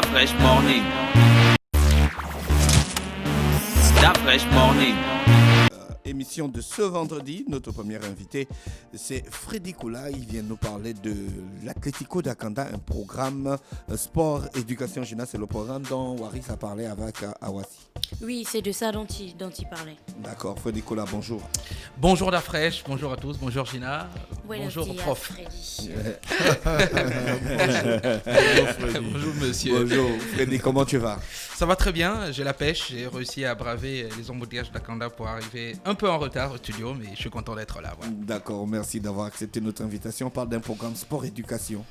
Fresh Morning. La Fresh Morning. Émission de ce vendredi, notre premier invité, c'est Freddy Koula. Il vient nous parler de l'Atlético d'Akanda, un programme sport, éducation jeunesse. C'est le programme dont Waris a parlé avec Awasi. Oui, c'est de ça dont il parlait. D'accord, Freddy Koula, bonjour. Bonjour La Fraîche, bonjour à tous, bonjour Gina, bonjour Buenos prof. Freddy. Bonjour monsieur. Bonjour, Freddy, comment tu vas? Ça va très bien, j'ai la pêche, j'ai réussi à braver les embouteillages d'Akanda pour arriver un peu en retard au studio, mais je suis content d'être là. Voilà. D'accord, merci d'avoir accepté notre invitation. On parle d'un programme sport-éducation.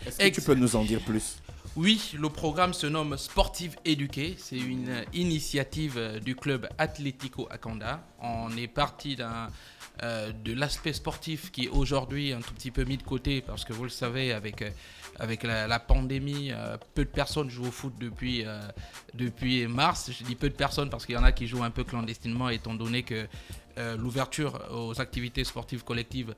Est-ce que tu peux nous en dire plus? Oui, le programme se nomme Sportive Éduquée. C'est une initiative du club Atlético Akanda. On est parti de l'aspect sportif qui est aujourd'hui un tout petit peu mis de côté parce que vous le savez, avec la pandémie, peu de personnes jouent au foot depuis mars. Je dis peu de personnes parce qu'il y en a qui jouent un peu clandestinement étant donné que l'ouverture aux activités sportives collectives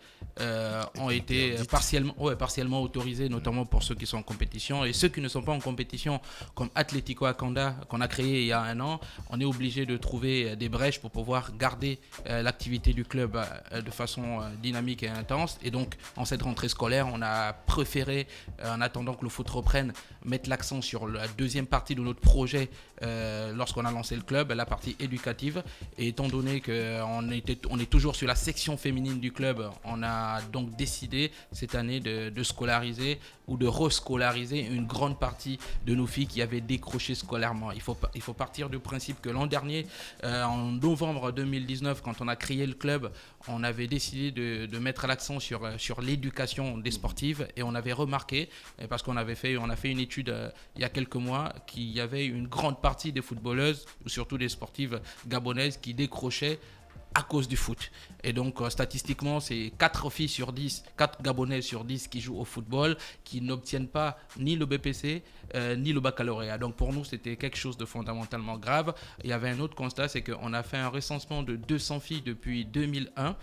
ont été partiellement autorisées, notamment pour ceux qui sont en compétition. Et ceux qui ne sont pas en compétition, comme Atlético Akanda, qu'on a créé il y a un an, on est obligé de trouver des brèches pour pouvoir garder l'activité du club de façon dynamique et intense. Et donc, en cette rentrée scolaire, on a préféré, en attendant que le foot reprenne, mettre l'accent sur la deuxième partie de notre projet lorsqu'on a lancé le club, la partie éducative. Et étant donné qu'on est toujours sur la section féminine du club, on a donc décidé cette année de scolariser ou de rescolariser une grande partie de nos filles qui avaient décroché scolairement. Il faut partir du principe que l'an dernier, en novembre 2019, quand on a créé le club, on avait décidé de mettre l'accent sur l'éducation des sportives et on avait remarqué, parce qu'on a fait une étude il y a quelques mois, qu'il y avait une grande partie des footballeuses, ou surtout des sportives gabonaises, qui décrochaient à cause du foot. Et donc, statistiquement, c'est 4 Gabonaises sur 10 qui jouent au football, qui n'obtiennent pas ni le BPC, ni le baccalauréat. Donc, pour nous, c'était quelque chose de fondamentalement grave. Il y avait un autre constat, c'est qu'on a fait un recensement de 200 filles depuis 2001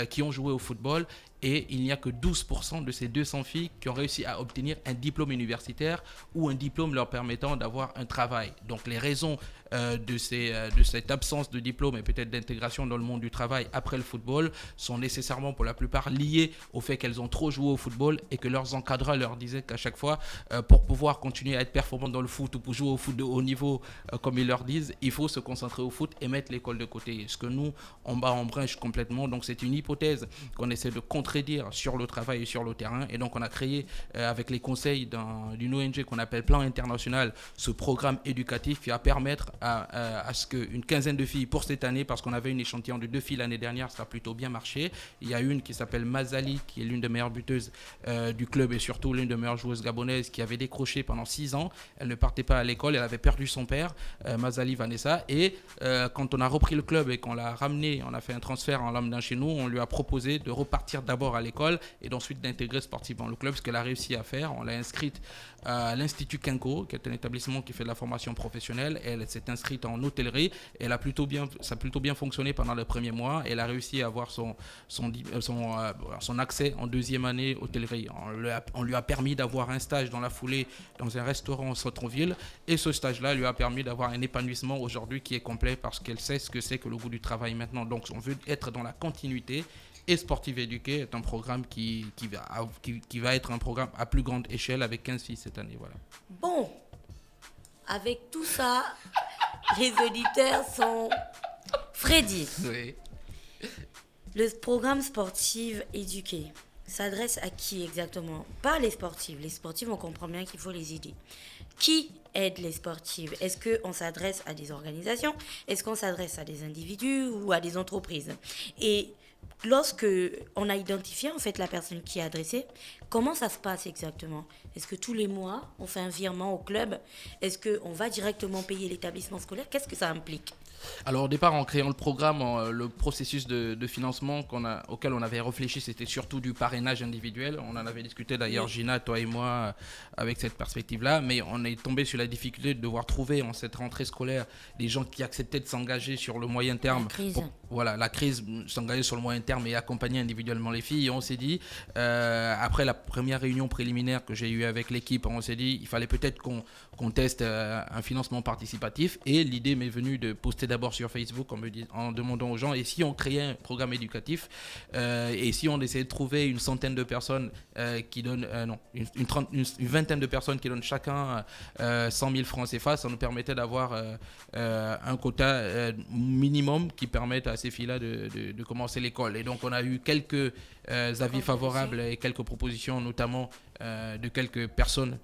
qui ont joué au football. Et il n'y a que 12% de ces 200 filles qui ont réussi à obtenir un diplôme universitaire ou un diplôme leur permettant d'avoir un travail. Donc les raisons de cette absence de diplôme et peut-être d'intégration dans le monde du travail après le football sont nécessairement pour la plupart liées au fait qu'elles ont trop joué au football et que leurs encadreurs leur disaient qu'à chaque fois, pour pouvoir continuer à être performant dans le foot ou pour jouer au foot de haut niveau, comme ils leur disent, il faut se concentrer au foot et mettre l'école de côté. Ce que nous, on bat en brèche complètement. Donc c'est une hypothèse qu'on essaie de contredire sur le travail et sur le terrain. Et donc on a créé avec les conseils d'une ONG qu'on appelle Plan International ce programme éducatif qui va permettre à ce qu'une quinzaine de filles pour cette année, parce qu'on avait une échantillon de 2 filles l'année dernière, ça a plutôt bien marché. Il y a une qui s'appelle Mazali, qui est l'une des meilleures buteuses du club et surtout l'une des meilleures joueuses gabonaises, qui avait décroché pendant 6 ans. Elle ne partait pas à l'école, elle avait perdu son père, Mazali Vanessa. Et quand on a repris le club et qu'on l'a ramené, on a fait un transfert en lambda chez nous, on lui a proposé de repartir d'abord à l'école et ensuite d'intégrer sportivement le club, ce qu'elle a réussi à faire. On l'a inscrite à l'Institut Kinko, qui est un établissement qui fait de la formation professionnelle. Elle s'est inscrite en hôtellerie et ça a plutôt bien fonctionné pendant les premiers mois. Elle a réussi à avoir son accès en deuxième année hôtellerie. On lui a permis d'avoir un stage dans la foulée dans un restaurant au centre-ville et ce stage-là lui a permis d'avoir un épanouissement aujourd'hui qui est complet parce qu'elle sait ce que c'est que le goût du travail maintenant. Donc on veut être dans la continuité. Et Sportive Éduquée est un programme qui va être un programme à plus grande échelle avec 15 filles cette année. Voilà. Bon, avec tout ça, les auditeurs sont... Freddy, Oui. le programme Sportive Éduquée s'adresse à qui exactement? Pas les sportives. Les sportives, on comprend bien qu'il faut les aider. Qui aide les sportives? Est-ce qu'on s'adresse à des organisations? Est-ce qu'on s'adresse à des individus ou à des entreprises? Et lorsque on a identifié en fait la personne qui est adressée, comment ça se passe exactement? Est-ce que tous les mois, on fait un virement au club? Est-ce qu'on va directement payer l'établissement scolaire? Qu'est-ce que ça implique? Alors au départ, en créant le programme, le processus de financement auquel on avait réfléchi, c'était surtout du parrainage individuel. On en avait discuté d'ailleurs, Gina, toi et moi, avec cette perspective-là. Mais on est tombé sur la difficulté de devoir trouver en cette rentrée scolaire des gens qui acceptaient de s'engager sur le moyen terme. La crise, s'engager sur le moyen terme et accompagner individuellement les filles. Et on s'est dit, après la première réunion préliminaire que j'ai eue avec l'équipe, on s'est dit il fallait peut-être qu'on teste un financement participatif. Et l'idée m'est venue de poster d'abord sur Facebook en demandant aux gens, et si on créait un programme éducatif, et si on essayait de trouver une centaine de personnes qui donnent, une vingtaine de personnes qui donnent chacun 100 000 francs CFA, ça nous permettait d'avoir un quota minimum qui permette à ces filles-là de commencer l'école. Et donc on a eu quelques avis favorables et quelques propositions, notamment de quelques personnes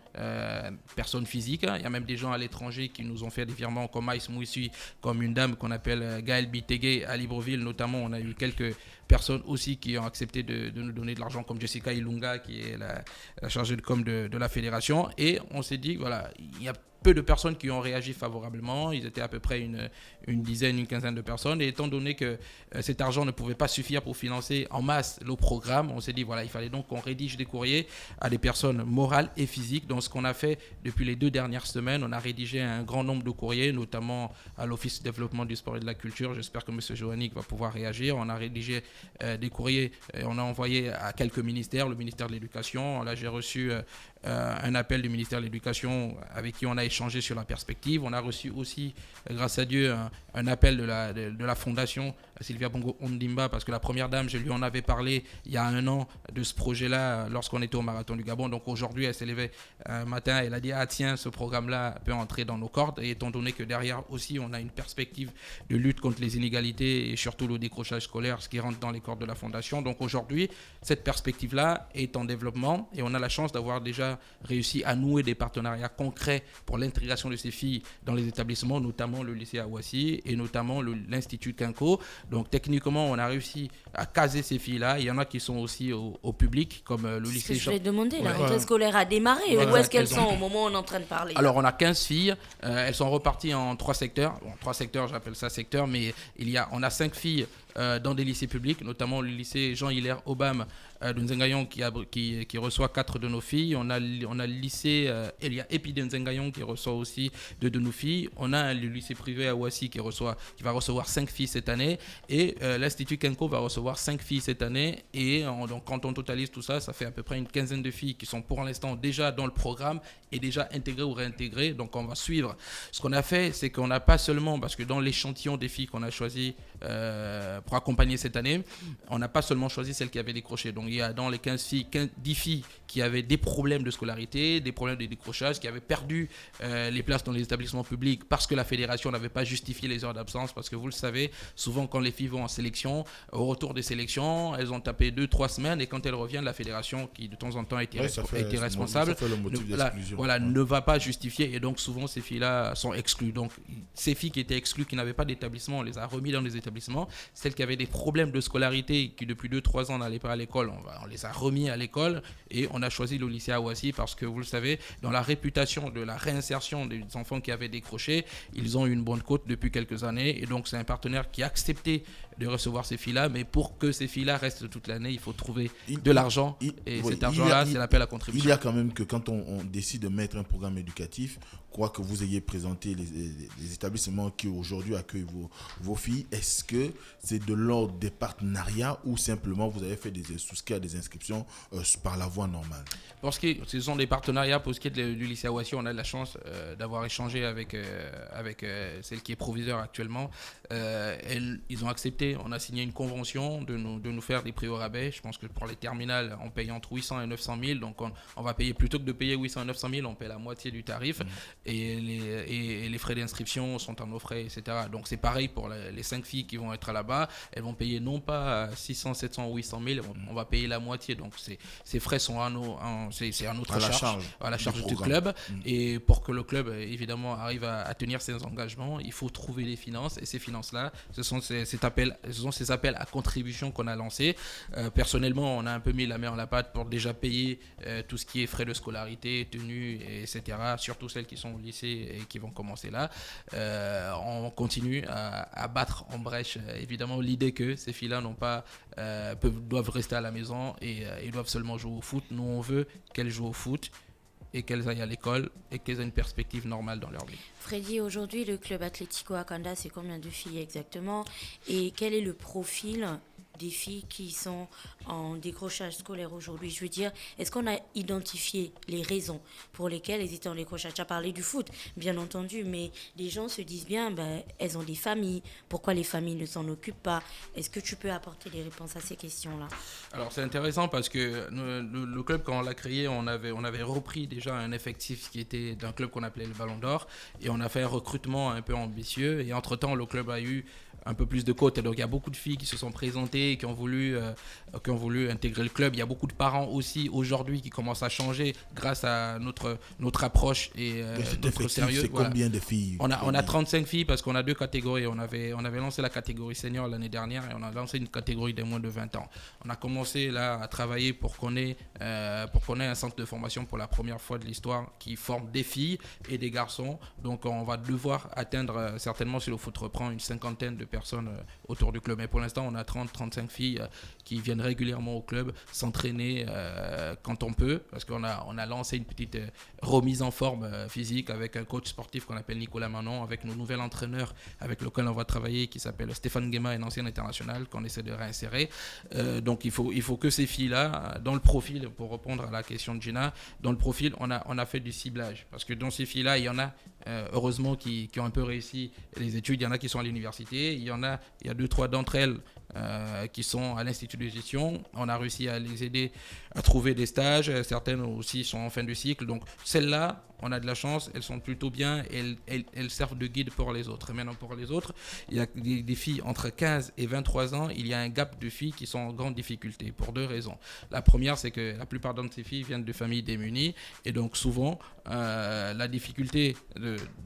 physiques. Il y a même des gens à l'étranger qui nous ont fait des virements comme Maïs Mouissi, comme une dame qu'on appelle Gaëlle Bitegué à Libreville. Notamment, on a eu quelques personnes aussi qui ont accepté de nous donner de l'argent, comme Jessica Ilunga, qui est la chargée de com de la fédération. Et on s'est dit, voilà, il y a peu de personnes qui ont réagi favorablement. Ils étaient à peu près une dizaine, une quinzaine de personnes. Et étant donné que cet argent ne pouvait pas suffire pour financer en masse le programme, on s'est dit, voilà, il fallait donc qu'on rédige des courriers à des personnes morales et physiques. Donc, ce qu'on a fait depuis les 2 dernières semaines, on a rédigé un grand nombre de courriers, notamment à l'Office de développement du sport et de la culture. J'espère que M. Joannick va pouvoir réagir. On a rédigé des courriers, on a envoyé à quelques ministères, le ministère de l'Éducation. Là, j'ai reçu un appel du ministère de l'Éducation avec qui on a échangé sur la perspective. On a reçu aussi, grâce à Dieu, un appel de la fondation Sylvia Bongo Ondimba, parce que la première dame, je lui en avais parlé il y a 1 an de ce projet-là lorsqu'on était au Marathon du Gabon. Donc aujourd'hui, elle s'est levée un matin, elle a dit « Ah tiens, ce programme-là peut entrer dans nos cordes ». Et étant donné que derrière aussi, on a une perspective de lutte contre les inégalités et surtout le décrochage scolaire, ce qui rentre dans les cordes de la fondation. Donc aujourd'hui, cette perspective-là est en développement et on a la chance d'avoir déjà réussi à nouer des partenariats concrets pour l'intégration de ces filles dans les établissements, notamment le lycée Awassi et notamment l'Institut Kinko. Donc techniquement, on a réussi à caser ces filles-là. Il y en a qui sont aussi au public, comme le lycée... Je vais demander, la rentrée scolaire a démarré. Où est-ce qu'elles sont au moment où on est en train de parler? Alors on a 15 filles, elles sont reparties en 3 secteurs. Bon, 3 secteurs, j'appelle ça secteur, mais on a 5 filles dans des lycées publics, notamment le lycée Jean-Hilaire Obama de Nzengayon qui reçoit 4 de nos filles. On a le lycée Elia Epi de Nzengayon qui reçoit aussi 2 de nos filles. On a le lycée privé Awassi qui va recevoir 5 filles cette année. Et l'Institut Kenko va recevoir 5 filles cette année. Et donc quand on totalise tout ça, ça fait à peu près une quinzaine de filles qui sont pour l'instant déjà dans le programme et déjà intégrées ou réintégrées. Donc on va suivre. Ce qu'on a fait, c'est qu'on n'a pas seulement, parce que dans l'échantillon des filles qu'on a choisi pour accompagner cette année, on n'a pas seulement choisi celles qui avaient décroché. Donc il y a dans les 10 filles qui avaient des problèmes de scolarité, des problèmes de décrochage, qui avaient perdu les places dans les établissements publics parce que la fédération n'avait pas justifié les heures d'absence. Parce que vous le savez, souvent quand les filles vont en sélection, au retour des sélections, elles ont tapé 2-3 semaines et quand elles reviennent, la fédération qui de temps en temps a été responsable ne va pas justifier et donc souvent ces filles-là sont exclues. Donc ces filles qui étaient exclues, qui n'avaient pas d'établissement, on les a remis dans les établissements. Celles qui avaient des problèmes de scolarité, qui depuis 2-3 ans n'allaient pas à l'école, on les a remis à l'école et on a choisi le lycée Awassi parce que vous le savez, dans la réputation de la réinsertion des enfants qui avaient décroché, ils ont eu une bonne cote depuis quelques années et donc c'est un partenaire qui a accepté de recevoir ces filles-là, mais pour que ces filles-là restent toute l'année, il faut trouver de l'argent et cet argent-là, c'est l'appel à contribution. Il y a quand même que quand on décide de mettre un programme éducatif, quoi que vous ayez présenté les établissements qui aujourd'hui accueillent vos filles, est-ce que c'est de l'ordre des partenariats ou simplement vous avez fait souscrire à des inscriptions par la voie normale? Parce que ce sont des partenariats. Pour ce qui est du lycée Awassi, on a de la chance d'avoir échangé avec celle qui est proviseur actuellement. Ils ont accepté, on a signé une convention de nous faire des prix au rabais. Je pense que pour les terminales, on paye entre 800 et 900 000. Donc on va payer, plutôt que de payer 800 et 900 000, on paye la moitié du tarif. Et les frais d'inscription sont à nos frais, etc. Donc c'est pareil pour les 5 filles qui vont être là-bas. elles vont payer non pas 600, 700 ou 800 000, on va payer la moitié. Donc ces frais sont à notre charge, à la charge du club. Et pour que le club, évidemment, arrive à tenir ses engagements, il faut trouver les finances. Et ces finances-là, ce sont ces appels à contribution qu'on a lancés. Personnellement, on a un peu mis la main à la pâte pour déjà payer tout ce qui est frais de scolarité, tenues, etc. Surtout celles qui sont au lycée et qui vont commencer là. On continue à battre en brèche, évidemment, l'idée que ces filles-là doivent rester à la maison et doivent seulement jouer au foot. Nous, on veut qu'elles jouent au foot et qu'elles aillent à l'école et qu'elles aient une perspective normale dans leur vie. Freddy, aujourd'hui, le club Atlético Akanda, c'est combien de filles exactement? Et quel est le profil des filles qui sont en décrochage scolaire aujourd'hui? Je veux dire, est-ce qu'on a identifié les raisons pour lesquelles elles étaient en décrochage? Tu as parlé du foot, bien entendu, mais les gens se disent bien, elles ont des familles. Pourquoi les familles ne s'en occupent pas? Est-ce que tu peux apporter des réponses à ces questions-là? Alors, c'est intéressant parce que le club, quand on l'a créé, on avait repris déjà un effectif qui était d'un club qu'on appelait le Ballon d'Or et on a fait un recrutement un peu ambitieux. Et entre-temps, le club a eu un peu plus de côtes. Et donc, il y a beaucoup de filles qui se sont présentées, qui ont voulu intégrer le club. Il y a beaucoup de parents aussi aujourd'hui qui commencent à changer grâce à notre approche et notre sérieux. C'est combien de filles? On a 35 filles parce qu'on a deux catégories. On avait lancé la catégorie senior l'année dernière et on a lancé une catégorie des moins de 20 ans. On a commencé là à travailler pour qu'on ait un centre de formation pour la première fois de l'histoire qui forme des filles et des garçons. Donc, on va devoir atteindre certainement, si le foot reprend, une cinquantaine de personnes autour du club. Mais pour l'instant, on a 30-35 filles qui viennent régulièrement au club s'entraîner quand on peut, parce qu'on a lancé une petite remise en forme physique avec un coach sportif qu'on appelle Nicolas Manon, avec nos nouvel entraîneur avec lequel on va travailler qui s'appelle Stéphane Guéma, un ancien international qu'on essaie de réinsérer. Donc il faut que ces filles-là, dans le profil, pour répondre à la question de Gina, dans le profil, on a fait du ciblage, parce que dans ces filles-là, il y en a heureusement qui ont un peu réussi les études, il y en a qui sont à l'université, il y a 2-3 d'entre elles qui sont à l'institut de gestion. On a réussi à les aider à trouver des stages, certaines aussi sont en fin de cycle. Donc celles-là, on a de la chance, elles sont plutôt bien, elles servent de guide pour les autres. Et maintenant pour les autres, il y a des filles entre 15 et 23 ans, il y a un gap de filles qui sont en grande difficulté pour 2 raisons. La première, c'est que la plupart de ces filles viennent de familles démunies et donc souvent la difficulté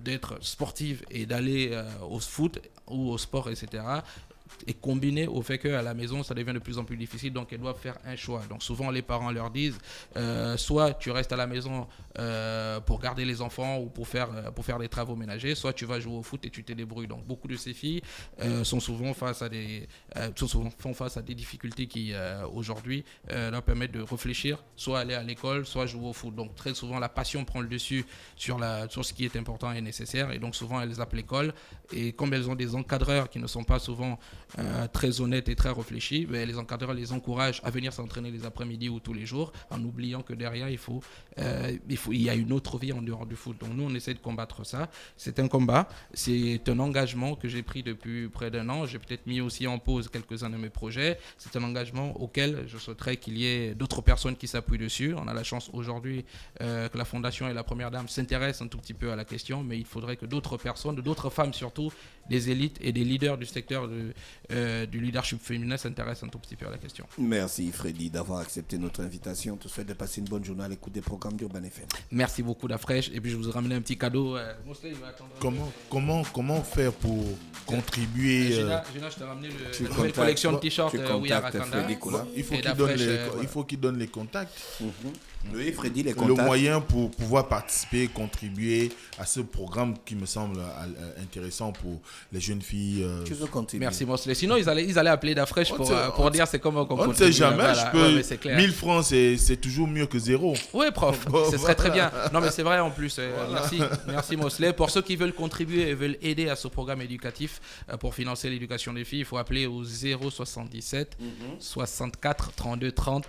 d'être sportive et d'aller au foot ou au sport, etc., est combiné au fait qu'à la maison, ça devient de plus en plus difficile, donc elles doivent faire un choix. Donc souvent, les parents leur disent, soit tu restes à la maison pour garder les enfants ou pour faire des travaux ménagers, soit tu vas jouer au foot et tu te débrouilles. Donc beaucoup de ces filles font face à des difficultés qui, aujourd'hui, leur permettent de réfléchir, soit aller à l'école, soit jouer au foot. Donc très souvent, la passion prend le dessus sur ce qui est important et nécessaire, et donc souvent, elles zappent l'école. Et comme elles ont des encadreurs qui ne sont pas souvent très honnêtes et très réfléchis, les encadreurs les encouragent à venir s'entraîner les après-midi ou tous les jours, en oubliant que derrière il y a une autre vie en dehors du foot. Donc nous on essaie de combattre ça. C'est un combat, c'est un engagement que j'ai pris depuis près d'1 an. J'ai peut-être mis aussi en pause quelques-uns de mes projets. C'est un engagement auquel je souhaiterais qu'il y ait d'autres personnes qui s'appuient dessus. On a la chance aujourd'hui que la Fondation et la Première Dame s'intéressent un tout petit peu à la question, mais il faudrait que d'autres personnes, d'autres femmes surtout, des élites et des leaders du secteur du leadership féminin s'intéressent un tout petit peu à la question. Merci Freddy d'avoir accepté notre invitation. Je te souhaite de passer une bonne journée à l'écoute des programmes d'Urban FM. Merci beaucoup Dafresh, et puis je vous ai ramené un petit cadeau. Mosley, il va attendre. Comment faire pour contribuer Gina, je t'ai ramené la nouvelle collection de t-shirts We Are Akanda. Il faut qu'il donne les contacts. Oui, Freddy, les contacts. Le moyen pour pouvoir participer, contribuer à ce programme qui me semble intéressant pour les jeunes filles. Merci Mosley. Sinon, ils allaient appeler Dafresh pour dire c'est comment qu'on contribue. On ne sait jamais. 1000 francs, c'est toujours mieux que 0. Oui, prof. Ce serait très bien. Non, mais c'est vrai en plus. Merci Mosley. Pour ceux qui veulent contribuer et veulent aider à ce programme éducatif pour financer l'éducation des filles, il faut appeler au 077 64 32 30.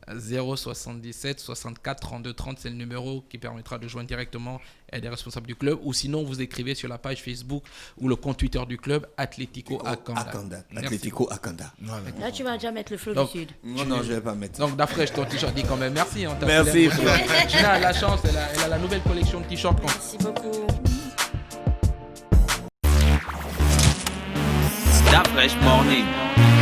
077 64 32 30, c'est le numéro qui permettra de joindre directement des responsables du club, ou sinon vous écrivez sur la page Facebook ou le compte Twitter du club Atlético Akanda. Atlético Akanda. Voilà. Là tu vas déjà mettre le flow du Sud. Non, je vais pas mettre. Donc Dafresh, ton t-shirt dit quand même merci. Merci. Gina a la chance, elle a la nouvelle collection de t-shirts. Merci beaucoup. That Fresh Morning.